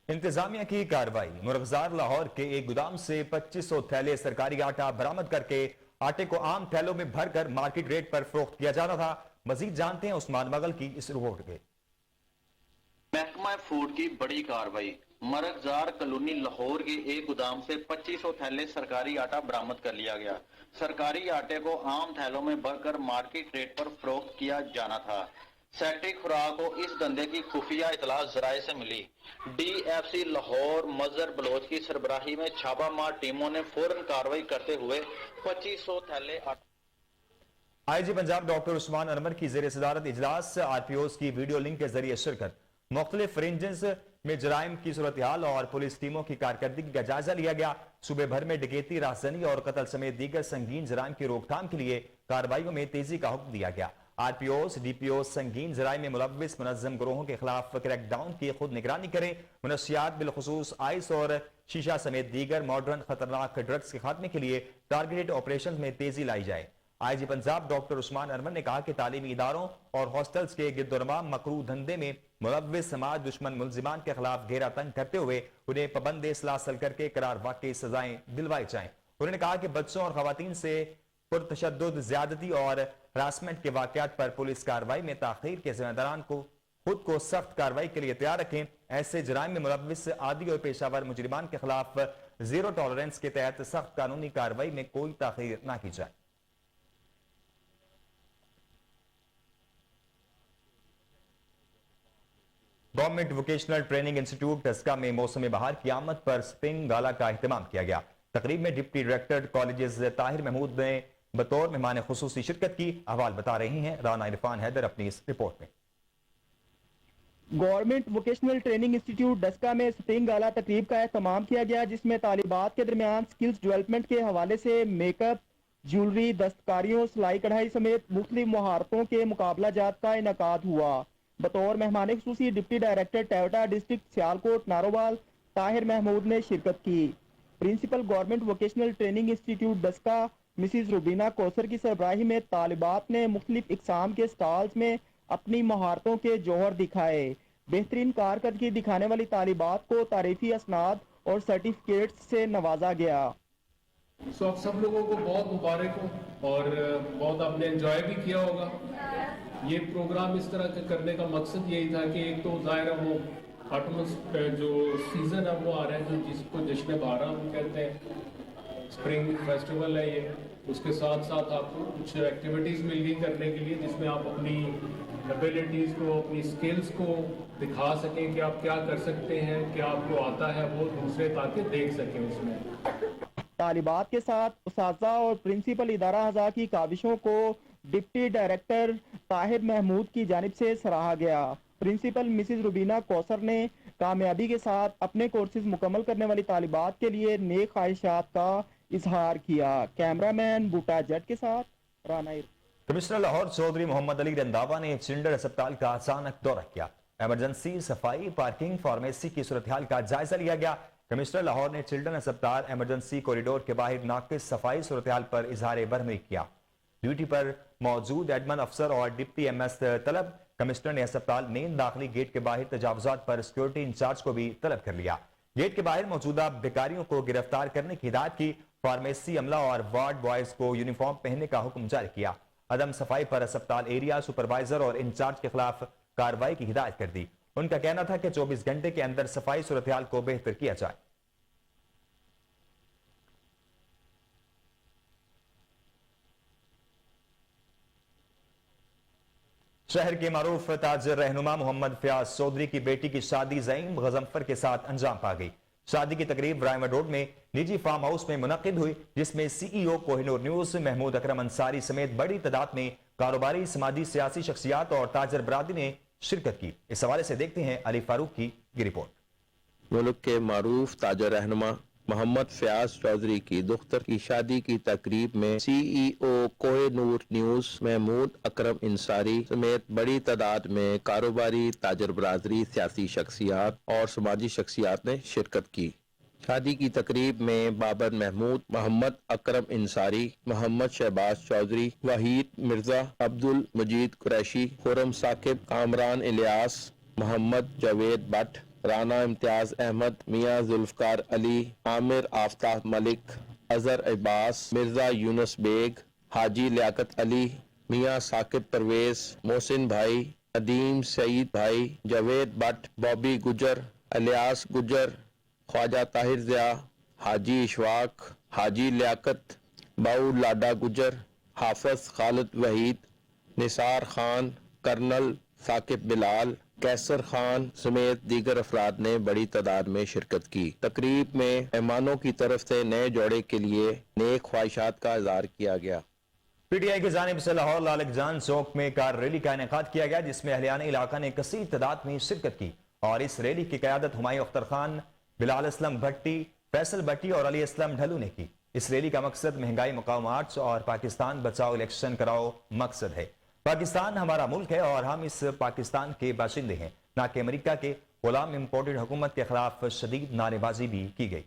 इंतजामिया की कार्रवाई। मुर्गजार लाहौर के एक गोदाम से 2500 थैले सरकारी आटा बरामद करके आटे को आम थैलों में भरकर मार्केट रेट पर फरोख्त किया जा रहा था। मजीद जानते हैं उस्मान मगल की इस रिपोर्ट के। महकमा फूड की बड़ी कार्रवाई। मरगजार कॉलोनी लाहौर के एक गोदाम से 2500 थैले सरकारी आटा बरामद कर लिया गया। सरकारी आटे को आम थैलों में भरकर मार्केट रेट पर फरोख्त किया जाना था। सेक्रेटरी खुराक को इस धंधे की खुफिया इतला जराये से मिली। DFC लाहौर मजहर बलोच की सरबराही में छापामार टीमों ने फौरन कार्रवाई करते हुए 2500 थैले आटा। IG पंजाब डॉक्टर उस्मान अनवर की जेर सदारत इजलास RPOs की वीडियो लिंक के जरिए शिरकत। मुख्तलिफ रेंजेस में जराइम की सूरत हाल और पुलिस टीमों की कारकर्दगी का जायजा लिया गया। सूबे भर में डकैती, राहजनी और कत्ल समेत दीगर संगीन जराइम की रोकथाम के लिए कार्रवाइयों में तेजी का हुक्म दिया गया। RPOs DPOs संगीन जराइम में मुलव्विस मुनज़्ज़म गिरोहों के खिलाफ क्रैकडाउन की खुद निगरानी करें। मुनशियात बिलखुसूस आइस और शीशा समेत दीगर मॉडर्न खतरनाक ड्रग्स के खात्मे के लिए टारगेटेड ऑपरेशन में तेजी लाई जाए। IG पंजाब डॉक्टर उस्मान अनवर ने कहा कि तालीमी इदारों और हॉस्टल्स के गिरदोरमा मकरू धंधे में मुलव्विस समाज दुश्मन मुलजिमान के खिलाफ घेरा तंग करते हुए उन्हें पाबंद सलासल करके करार वाकई सजाएं दिलवाई जाएं। उन्होंने कहा कि बच्चों और खवातीन से पुरतशद्दुद, ज्यादती और हरासमेंट के वाकयात पर पुलिस कार्रवाई में ताखीर के जिम्मेदारान को खुद को सख्त कार्रवाई के लिए तैयार रखें। ऐसे जराइम में मुलव्विस आदी और पेशावर मुजरिमान के खिलाफ जीरो टॉलरेंस के तहत सख्त कानूनी कार्रवाई में कोई ताखीर न की जाए। Government vocational training institute Daska में मौसम बहार की आमद पर स्प्रिंग गाला का एहतमाम किया गया। तकरीब में deputy director colleges Tahir Mahmood ने बतौर मेहमान खुसूसी शिरकत की। अहवाल बता रही हैं राना इरफान हैदर अपनी इस रिपोर्ट में। Government vocational training institute Daska में स्प्रिंग गाला तकरीब का एहतमाम किया गया, जिसमें तालिबात के दरमियान स्किल्स डेवलपमेंट के हवाले से मेकअप, ज्वेलरी, दस्तकारियों, सिलाई कढ़ाई समेत मुख्तलिफ महारतों के मुकाबला जात का इनकाद हुआ। बतौर मेहमान खुसूसी deputy director TEVTA district Sialkot Narowal Tahir Mahmood ने शिरकत की। Principal government vocational training institute Daska Mrs Rubina Kausar की सरबराही में तालिबात ने मुख्तलिफ इकसाम के स्टॉल्स में अपनी महारतों के जौहर दिखाए। बेहतरीन कारकर्दगी दिखाने वाली तालिबात को तारीफी असनाद और सर्टिफिकेट से नवाजा गया। आप सब लोगों को बहुत मुबारक हो और बहुत आपने एंजॉय भी किया होगा। ये प्रोग्राम इस तरह के करने का मकसद यही था कि एक तो जाहिर है वो ऑटमन जो सीजन है वो आ रहा है, जो जिसको जश्न बहारा हम कहते हैं, स्प्रिंग फेस्टिवल है ये। उसके साथ साथ आपको कुछ एक्टिविटीज़ मिल गई करने के लिए, जिसमें आप अपनी एबिलिटीज़ को, अपनी स्किल्स को दिखा सकें कि आप क्या कर सकते हैं, क्या आपको आता है, वो दूसरे ताकि देख सकें उसमें। तालिबात के साथ उस्ताज़ा और प्रिंसिपल इदारा हज़ा की काविशों को डिप्टी डायरेक्टर ताहिर महमूद की जानिब से सराहा गया। प्रिंसिपल मिसिज रुबीना कौसर ने कामयाबी के साथ अपने कोर्सेज मुकम्मल करने वाली तालिबात के लिए नेक ख्वाहिशात का इजहार किया। कैमरामैन बूटा जट के साथ राना। कमिश्नर लाहौर चौधरी मोहम्मद अली रंधावा ने चिल्ड्रन अस्पताल का अचानक दौरा किया। इमरजेंसी, सफाई, पार्किंग, फार्मेसी की सूरत हाल का जायजा लिया गया। कमिश्नर लाहौर ने चिल्ड्रन अस्पताल इमरजेंसी कॉरिडोर के बाहर नाकिस सफाई सूरत हाल पर इजहार बरहमी किया। ड्यूटी पर मौजूद एडमन अफसर और डिप्टी एमएस तलब कमिश्नर ने अस्पताल मेन दाखिली गेट के बाहर तजावुजात पर सिक्योरिटी इंचार्ज को भी तलब कर लिया। गेट के बाहर मौजूदा बेकारियों को गिरफ्तार करने की हिदायत की। फार्मेसी अमला और वार्ड बॉयज को यूनिफॉर्म पहनने का हुक्म जारी किया। अदम सफाई पर अस्पताल एरिया सुपरवाइजर और इंचार्ज के खिलाफ कार्रवाई की हिदायत कर दी। उनका कहना था कि 24 घंटे के अंदर सफाई सूरत हाल को बेहतर किया जाए। शहर के मारूफ ताजिर रहनुमा मोहम्मद फयाज चौधरी की बेटी की शादी ज़ईम गजम्फर के साथ अंजाम पा गई। शादी की तकरीब रायमंड रोड में निजी फार्म हाउस में मुनक्किद हुई, जिसमें सीईओ कोहिनूर न्यूज महमूद अकरम अंसारी समेत बड़ी तादाद में कारोबारी, समाजी, सियासी शख्सियात और ताजर बरादरी ने शिरकत की। इस हवाले से देखते हैं अली फारूक की ये रिपोर्ट। मुल्क के मारूफ ताजर रहनुमा मोहम्मद फयाज चौधरी की दुख्तर की शादी की तकरीब में सीईओ कोहिनूर न्यूज महमूद अकरम इंसारी समेत बड़ी तादाद में कारोबारी, ताजर बरादरी, सियासी शख्सियात और समाजी शख्सियात ने शिरकत की। शादी की तकरीब में बाबर महमूद, मोहम्मद अकरम इंसारी, मोहम्मद शहबाज चौधरी, वहीद मिर्जा, अब्दुल मजीद कुरैशी, खुरम साकिब, कामरान इलियास, मोहम्मद जावेद भट्ट, राना इम्तियाज अहमद, मियाँ जुल्फकार अली, आमिर आफ्ताब मलिक, अजहर अब्बास, मिर्जा यूनुस बेग, हाजी लियाकत अली, मियाँ साकिब परवेज, मोहसिन भाई, अदीम सईद भाई, जावेद भट्ट, बॉबी गुजर, अलियास गुजर, ख्वाजा ताहिर ज़िया, हाजी इशवाक, हाजी लियाकत, बाऊ लाडा गुजर, हाफिज खालिद वहीद, निसार खान, कर्नल साकिब बिलाल, कैसर खान समेत दीगर अफराद ने बड़ी तादाद में शिरकत की। तकरीब में मेहमानों की तरफ से नए जोड़े के लिए नेक ख्वाहिशात का इज़हार किया गया। पीटीआई की जानिब से लाहौर लालक जान चौक में कार रैली का इनेकाद किया गया, जिसमें अहलियान इलाका ने कसीर तादाद में शिरकत की और इस रैली की क़यादत हुमायूं अख्तर खान, बिलाल असलम भट्टी, फैसल भट्टी और अली असलम ढलू ने की। इस रैली का मकसद महंगाई मुकाओ मार्च और पाकिस्तान बचाओ इलेक्शन कराओ मकसद है। पाकिस्तान हमारा मुल्क है और हम इस पाकिस्तान के बाशिंदे हैं, ना कि अमेरिका के गुलाम इंपोर्टेड हुकूमत के खिलाफ शदीद नारेबाजी भी की गई।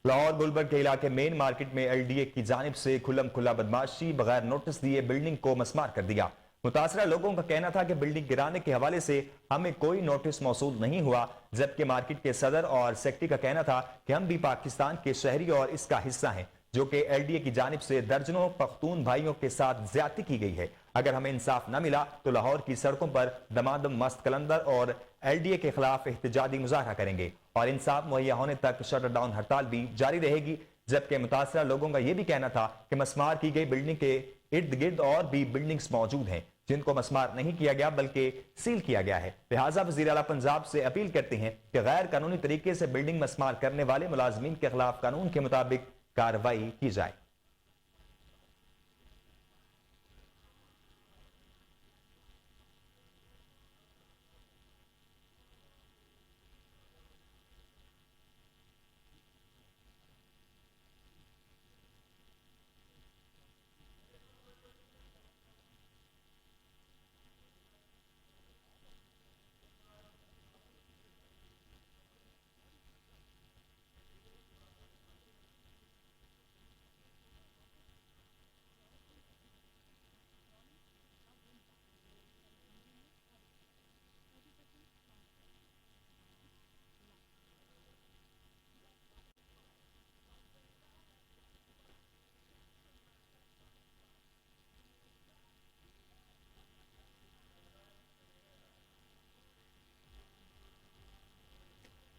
लाहौर गुलबर्ग के इलाके मेन मार्केट में एलडीए की जानिब से खुल्लम खुल्ला बदमाशी बगैर नोटिस दिए बिल्डिंग को मस्मार कर दिया। मुतासरा लोगों का कहना था कि बिल्डिंग गिराने के हवाले से हमें कोई नोटिस मौसूल नहीं हुआ, जबकि मार्केट के सदर और सेक्रेटरी का कहना था कि हम भी पाकिस्तान के शहरी और इसका हिस्सा हैं, जो कि एलडीए की जानिब से दर्जनों पख्तून भाइयों के साथ ज्यादती की गई है। अगर हमें इंसाफ न मिला तो लाहौर की सड़कों पर दमादम मस्त कलंदर और एलडीए के खिलाफ एहतजाजी मुजाहरा करेंगे और इंसाफ मुहैया होने तक शटर डाउन हड़ताल भी जारी रहेगी। जबकि मुतासरा लोगों का यह भी कहना था कि मस्मार की गई बिल्डिंग के इर्द गिर्द और भी बिल्डिंग्स मौजूद हैं जिनको मस्मार नहीं किया गया बल्कि सील किया गया है। लिहाजा वज़ीर आला पंजाब से अपील करते हैं कि गैर कानूनी तरीके से बिल्डिंग मस्मार करने वाले मुलाजमीन के खिलाफ कानून के मुताबिक कार्रवाई की जाए।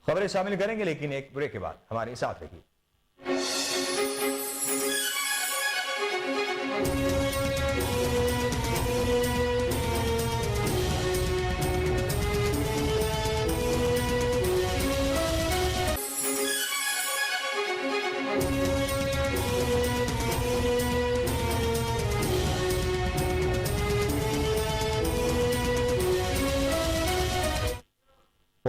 खबरें शामिल करेंगे, लेकिन एक ब्रेक के बाद हमारे साथ रहिए।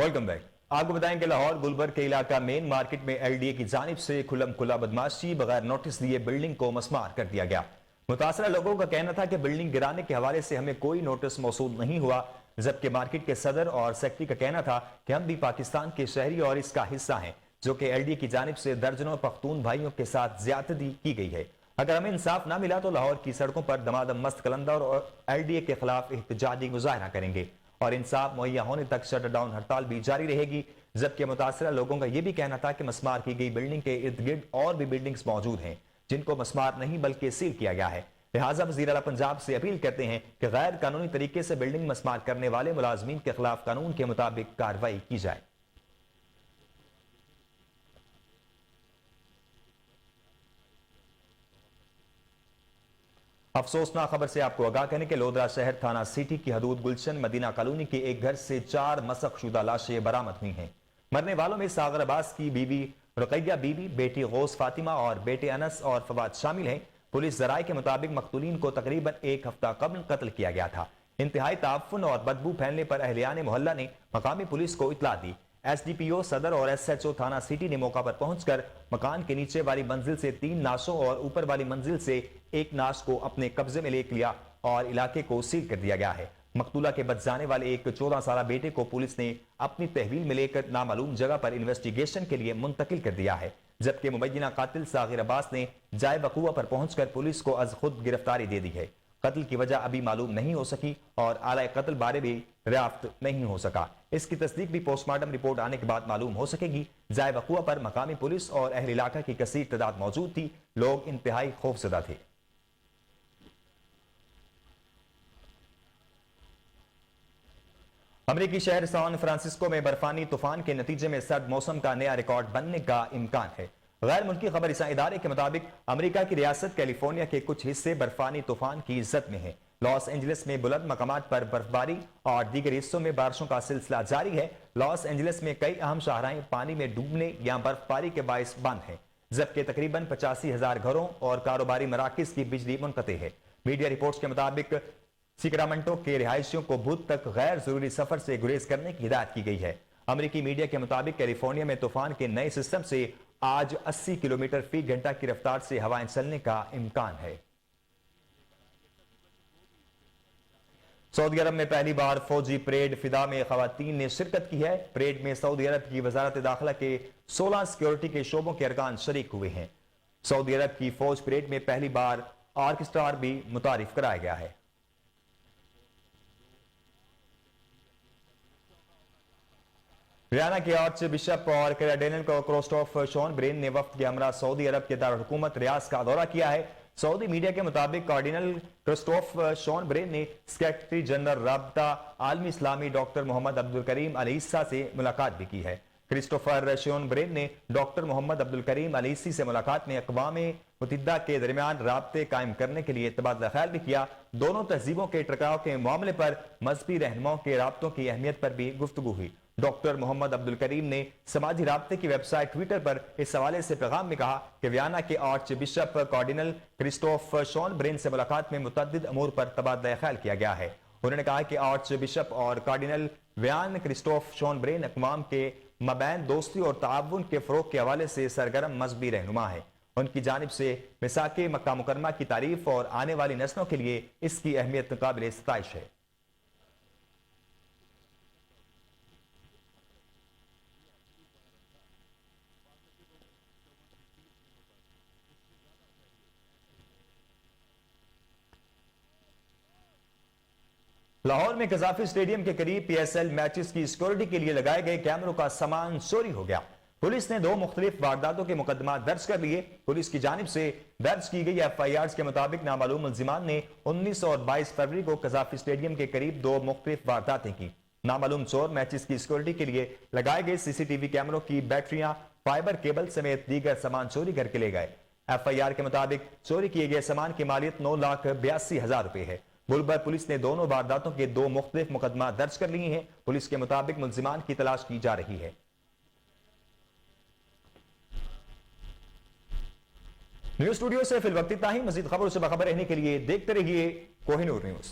Welcome back. आपको बताएं कि लाहौर गुलबर्ग के इलाका मेन मार्केट में एलडीए की जानिब से खुल्लम खुला बदमाशी बगैर नोटिस दिए बिल्डिंग को मस्मार कर दिया गया। मुतासरा लोगों का कहना था कि बिल्डिंग गिराने के हवाले से हमें कोई नोटिस मौसूल नहीं हुआ, जबकि मार्केट के सदर और सेक्रेटरी का कहना था कि हम भी पाकिस्तान के शहरी और इसका हिस्सा हैं, जो कि एलडीए की जानिब से दर्जनों पख्तून भाइयों के साथ ज्यादती की गई है। अगर हमें इंसाफ ना मिला तो लाहौर की सड़कों पर दमादम मस्त कलंदर और एलडीए के खिलाफ एहतजाजी मुजाहरा करेंगे और इंसाफ मुहैया होने तक शटर डाउन हड़ताल भी जारी रहेगी। जबकि मुतासरा लोगों का यह भी कहना था कि मस्मार की गई बिल्डिंग के इर्द गिर्द और भी बिल्डिंग्स मौजूद हैं जिनको मस्मार नहीं बल्कि सील किया गया है। लिहाजा वज़ीर आला पंजाब से अपील करते हैं कि गैर कानूनी तरीके से बिल्डिंग मस्मार करने वाले मुलाजमीन के खिलाफ कानून के मुताबिक कार्रवाई की जाए। अफसोसनाक खबर से आपको आगाह करने के लोधरा शहर थाना सिटी की हदूद गुलशन मदीना कॉलोनी के एक घर से 4 मसखशुदा लाशें बरामद हुई हैं। मरने वालों में सागर अब्बास की बीवी रुकैया बीबी, बेटी गौस फातिमा और बेटे अनस और फवाद शामिल हैं। पुलिस जराये के मुताबिक मकतूलीन को तकरीबन एक हफ्ता कबल कत्ल किया गया था। इंतहाई ताफुन और बदबू फैलने पर अहलियान मोहल्ला ने मकामी पुलिस को इतला दी। एसडीपीओ सदर और एसएचओ थाना सिटी ने मौका पर पहुंचकर मकान के नीचे वाली मंजिल से 3 नाशों और ऊपर वाली मंजिल से एक नाश को अपने कब्जे में ले लिया और इलाके को सील कर दिया गया है। मकतूला के बच जाने वाले एक 14 साला बेटे को पुलिस ने अपनी तहवील में लेकर नामालूम जगह पर इन्वेस्टिगेशन के लिए मुंतकिल कर दिया है, जबकि मुबैना कातिल सागिर अब्बास ने जाए बकुआ पर पहुंचकर पुलिस को अज खुद गिरफ्तारी दे दी है। कत्ल की वजह अभी मालूम नहीं हो सकी और आला कत्ल बारे भी दरियाफ्त नहीं हो सका। इसकी तस्दीक भी पोस्टमार्टम रिपोर्ट आने के बाद मालूम हो सकेगी। जाए वकुआ पर मकामी पुलिस और अहल इलाका की कसीर तादाद मौजूद थी। लोग इंतहाई खौफजदा थे। अमरीकी शहर सैन फ्रांसिस्को में बर्फानी तूफान के नतीजे में सर्द मौसम का नया रिकॉर्ड बनने का इम्कान है। गैर मुल्की खबर रसां इदारे के मुताबिक अमेरिका की रियासत कैलिफोर्निया के कुछ हिस्से बर्फानी तूफान की इज्जत में है। लॉस एंजलिस में बुलंद मकामात पर बर्फबारी और दीगर हिस्सों में बारिशों का सिलसिला जारी है। लॉस एंजलिस में कई अहम शाहराएं पानी में डूबने या बर्फबारी के बायस बंद हैं, जबकि तकरीबन 85,000 घरों और कारोबारी मराकज की बिजली मुनक़ते है। मीडिया रिपोर्ट्स के मुताबिक सिक्रामेंटो के रिहायशियों को बुध तक गैर जरूरी सफर से गुरेज करने की हिदायत की गई है। अमेरिकी मीडिया के मुताबिक कैलिफोर्निया में तूफान के नए सिस्टम से आज 80 किलोमीटर फी घंटा की रफ्तार से हवाएं चलने का इम्कान है। सऊदी अरब में पहली बार फौजी परेड फिदा में खवातीन ने शिरकत की है। परेड में सऊदी अरब की वजारत दाखिला के 16 सिक्योरिटी के शोबों के अरकान शरीक हुए हैं। सऊदी अरब की फौज परेड में पहली बार ऑर्केस्ट्रा भी मुतारिफ कराया गया है। रियाना के आर्च बिशप और कार्डिनल क्रिस्टोफ शॉन ब्रेन ने वफ्द के हमरा सऊदी अरब के दारुल हुकूमत रियाज का दौरा किया है। सऊदी मीडिया के मुताबिक कार्डिनल क्रिस्टोफ शॉन ब्रेन ने सेक्रेटरी जनरल राब्ता आलमी इस्लामी डॉक्टर मोहम्मद अब्दुल करीम अल ईसा से मुलाकात भी की है। क्रिस्टोफर शॉन ब्रेन ने डॉक्टर मोहम्मद अब्दुल करीम अल ईसी से मुलाकात में अक़वाम मुत्तहिदा के दरमियान राब्ते कायम करने के लिए तबादला ख्याल भी किया। दोनों तहजीबों के टकराव के मामले पर मजहबी रहनुमाओं के राब्तों की अहमियत पर भी गुफ्तगू हुई। डॉक्टर मोहम्मद अब्दुल करीम ने समाजी राब्ते की वेबसाइट ट्विटर पर इस हवाले से पैगाम में कहा कि वियना के archbishop cardinal Christoph Schönborn से मुलाकात में मुतअद्दिद अमूर पर तबादला ख्याल किया गया है। उन्होंने कहा कि आर्च बिशप और cardinal Vienna Christoph Schönborn अक़वाम के मबैन दोस्ती और ताउन के फरोग के हवाले से सरगर्म मजहबी रहनुमा है। उनकी जानिब से मिसाके मक्का मुकरमा की तारीफ और आने वाली नस्लों के लिए इसकी अहमियत काबिल सताइश है। लाहौर में कजाफी स्टेडियम के करीब पीएसएल मैचेस की सिक्योरिटी के लिए लगाए गए कैमरों का सामान चोरी हो गया। पुलिस ने 2 मुख्तलिफ वारदातों के मुकदमा दर्ज कर लिए। पुलिस की जानिब से दर्ज की गई एफआईआर के मुताबिक नामालूम मुल्जिमान ने 19 और 22 फरवरी को कजाफी स्टेडियम के करीब 2 मुख्तलिफ वारदातें की। नामालूम चोर मैचेस की सिक्योरिटी के लिए लगाए गए सीसीटीवी कैमरों की बैटरियां, फाइबर केबल समेत दीगर सामान चोरी करके ले गए। एफआईआर के मुताबिक चोरी किए गए सामान की मालियत 9,82,000 रुपए है। गुलबर्ग पुलिस ने दोनों वारदातों के 2 मुख्तलिफ मुकदमा दर्ज कर लिए हैं। पुलिस के मुताबिक मुल्जिमान की तलाश की जा रही है। न्यूज स्टूडियो से फिल वक्त इतना ही। मजीद खबरों से बाखबर रहने के लिए देखते रहिए कोहिनूर न्यूज।